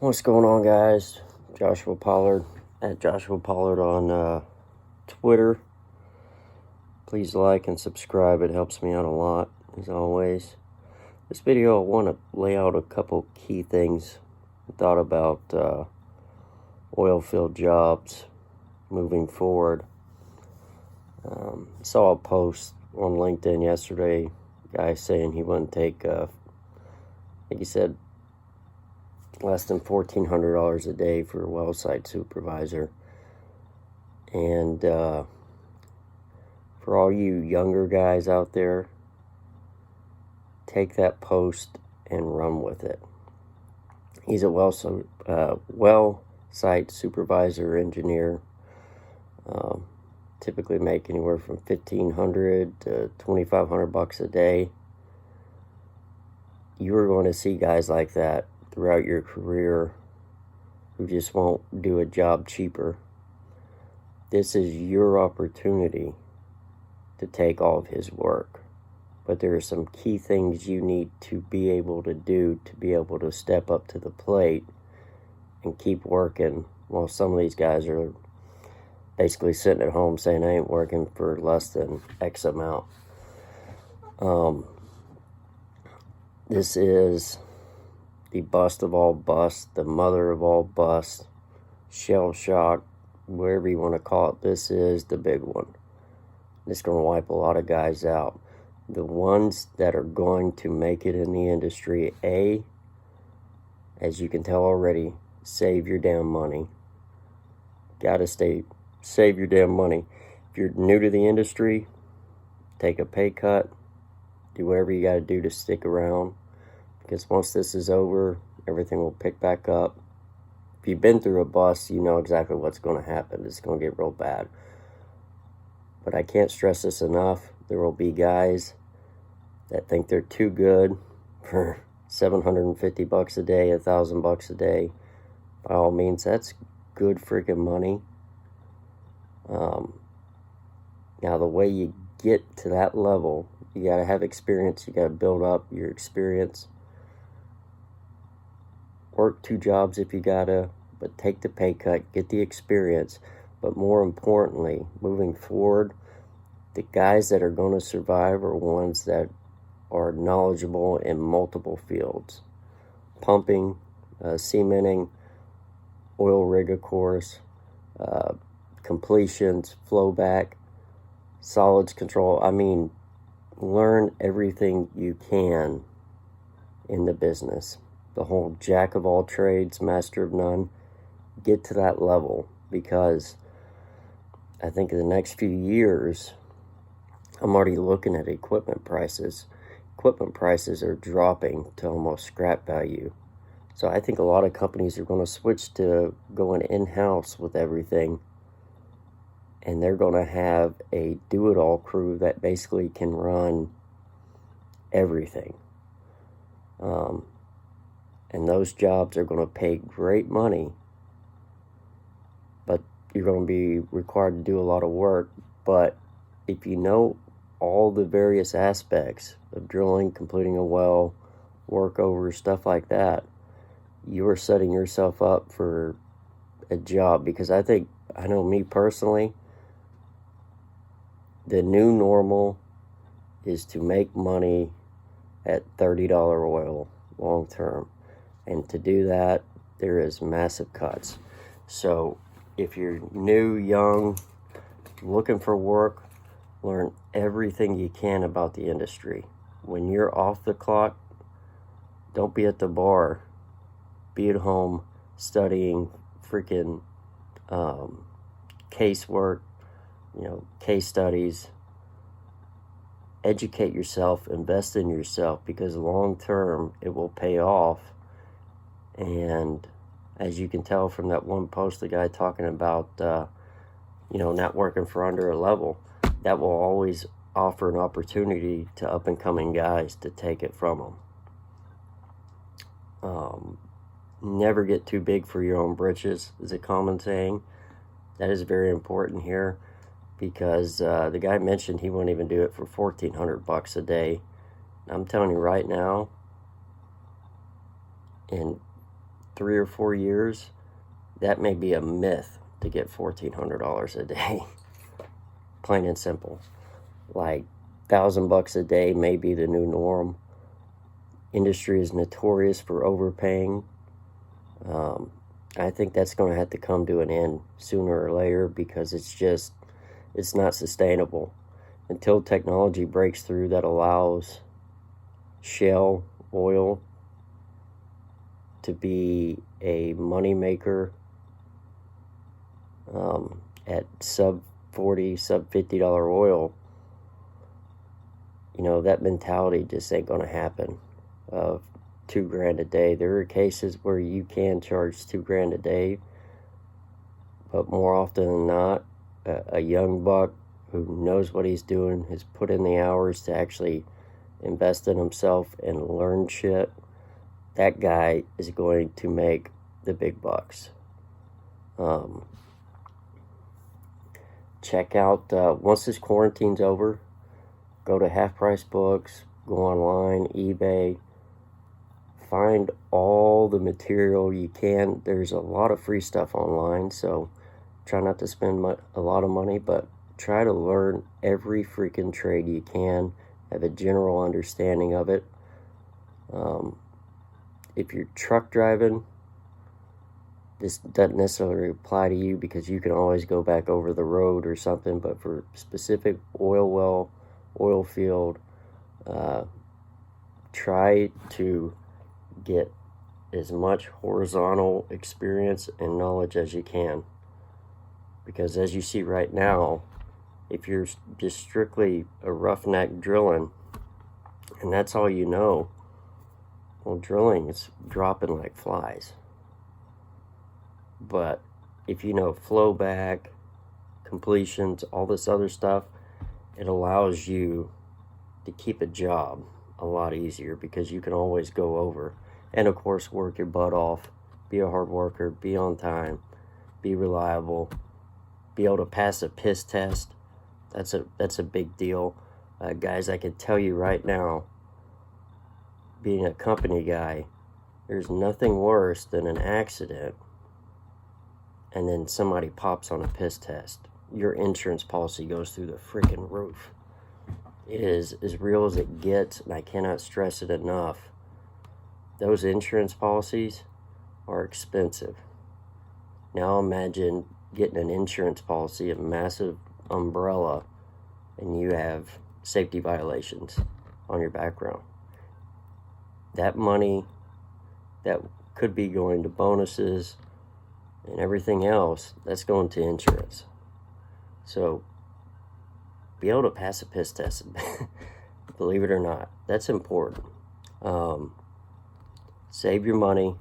What's going on, guys? Joshua Pollard at Joshua Pollard on Twitter. Please like and subscribe. It helps me out a lot, as always. This video, I want to lay out a couple key things I thought about oil field jobs moving forward. Saw a post on LinkedIn yesterday, guy saying he wouldn't take, I think he said, less than $1,400 a day for a well site supervisor. And for all you younger guys out there, take that post and run with it. He's a well site supervisor engineer. Typically make anywhere from $1,500 to $2,500 a day. You are going to see guys like that throughout your career who just won't do a job cheaper. This is your opportunity to take all of his work. But there are some key things you need to be able to do to be able to step up to the plate and keep working, while some of these guys are basically sitting at home saying, I ain't working for less than X amount. This is the bust of all busts, the mother of all busts, shell shock, whatever you want to call it. This is the big one. It's going to wipe a lot of guys out. The ones that are going to make it in the industry, as you can tell already, save your damn money. Gotta save your damn money. If you're new to the industry, take a pay cut. Do whatever you got to do to stick around. Because once this is over, everything will pick back up. If you've been through a bust, you know exactly what's going to happen. It's going to get real bad. But I can't stress this enough. There will be guys that think they're too good for $750 a day, $1,000 a day. By all means, that's good freaking money. Now, the way you get to that level, you got to have experience. You got to build up your experience. Work 2 jobs if you gotta, but take the pay cut, get the experience. But more importantly, moving forward, the guys that are going to survive are ones that are knowledgeable in multiple fields. Pumping, cementing, oil rig, of course, completions, flowback, solids control. I mean, learn everything you can in the business. The whole jack of all trades, master of none. Get to that level, because I think in the next few years, I'm already looking at equipment prices. Equipment prices are dropping to almost scrap value. So I think a lot of companies are going to switch to going in-house with everything. And they're going to have a do-it-all crew that basically can run everything. And those jobs are going to pay great money, but you're going to be required to do a lot of work. But if you know all the various aspects of drilling, completing a well, workovers, stuff like that, you are setting yourself up for a job. Because I know me personally, the new normal is to make money at $30 oil long term. And to do that, there is massive cuts. So if you're new, young, looking for work, learn everything you can about the industry. When you're off the clock, don't be at the bar. Be at home studying freaking casework, case studies. Educate yourself, invest in yourself, because long term it will pay off. And as you can tell from that one post, the guy talking about, not working for under a level, that will always offer an opportunity to up and coming guys to take it from them. Never get too big for your own britches is a common saying. That is very important here, because the guy mentioned he wouldn't even do it for $1,400 a day. I'm telling you right now, in 3 or 4 years, that may be a myth to get $1,400 a day. Plain and simple. Like $1,000 a day may be the new norm. Industry is notorious for overpaying. I think that's going to have to come to an end sooner or later, because it's not sustainable. Until technology breaks through that allows shale oil to be a moneymaker at sub $40, sub $50 oil, that mentality just ain't going to happen. Of $2,000 a day. There are cases where you can charge $2,000 a day, but more often than not, a young buck who knows what he's doing, has put in the hours to actually invest in himself and learn shit, that guy is going to make the big bucks. Check out, once this quarantine's over, go to Half Price Books, go online, eBay, find all the material you can. There's a lot of free stuff online, so try not to spend a lot of money, but try to learn every freaking trade you can, have a general understanding of it. If you're truck driving, this doesn't necessarily apply to you, because you can always go back over the road or something, but for specific oil well, oil field, try to get as much horizontal experience and knowledge as you can. Because as you see right now, if you're just strictly a roughneck drilling, and that's all you know, well, drilling is dropping like flies. But if you know flow back, completions, all this other stuff, it allows you to keep a job a lot easier, because you can always go over. And of course, work your butt off, be a hard worker, be on time, be reliable, be able to pass a piss test. That's a big deal. Guys, I can tell you right now, being a company guy, there's nothing worse than an accident and then somebody pops on a piss test. Your insurance policy goes through the freaking roof. It is as real as it gets, and I cannot stress it enough. Those insurance policies are expensive. Now imagine getting an insurance policy, a massive umbrella, and you have safety violations on your background. That money that could be going to bonuses and everything else, that's going to insurance. So be able to pass a piss test, believe it or not, that's important. Save your money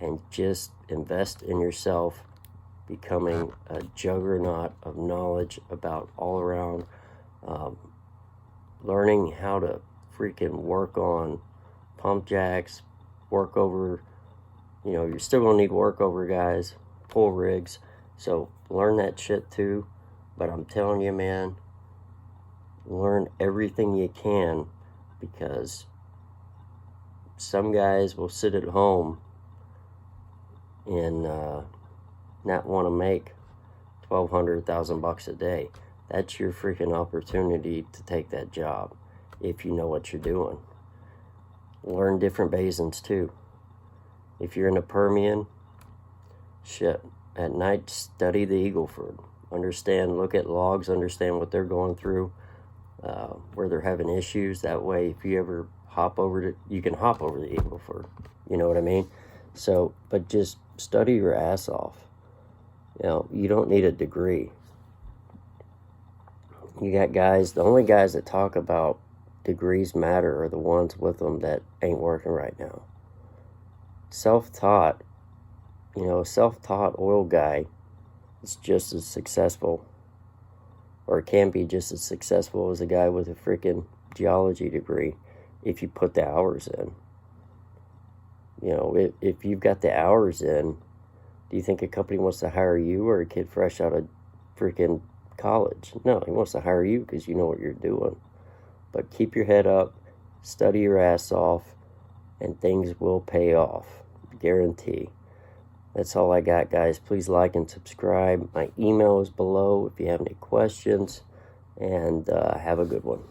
and just invest in yourself, becoming a juggernaut of knowledge about all around, learning how to freaking work on pump jacks, work over, you're still going to need work over guys, pull rigs, so learn that shit too. But I'm telling you, man, learn everything you can, because some guys will sit at home and not want to make $1,200 a day. That's your freaking opportunity to take that job if you know what you're doing. Learn different basins too. If you're in the Permian, shit, at night study the Eagle Ford. Understand, look at logs, understand what they're going through, where they're having issues. That way, if you ever you can hop over the Eagle Ford. You know what I mean? So, but just study your ass off. You don't need a degree. You got guys, the only guys that talk about degrees matter are the ones with them that ain't working right now. Self-taught, a self-taught oil guy is just as successful, or can be just as successful as a guy with a freaking geology degree if you put the hours in. If you've got the hours in, do you think a company wants to hire you or a kid fresh out of freaking college? No, he wants to hire you because you know what you're doing. But keep your head up, study your ass off, and things will pay off. guarantee. That's all I got, guys. Please like and subscribe. My email is below if you have any questions, and have a good one.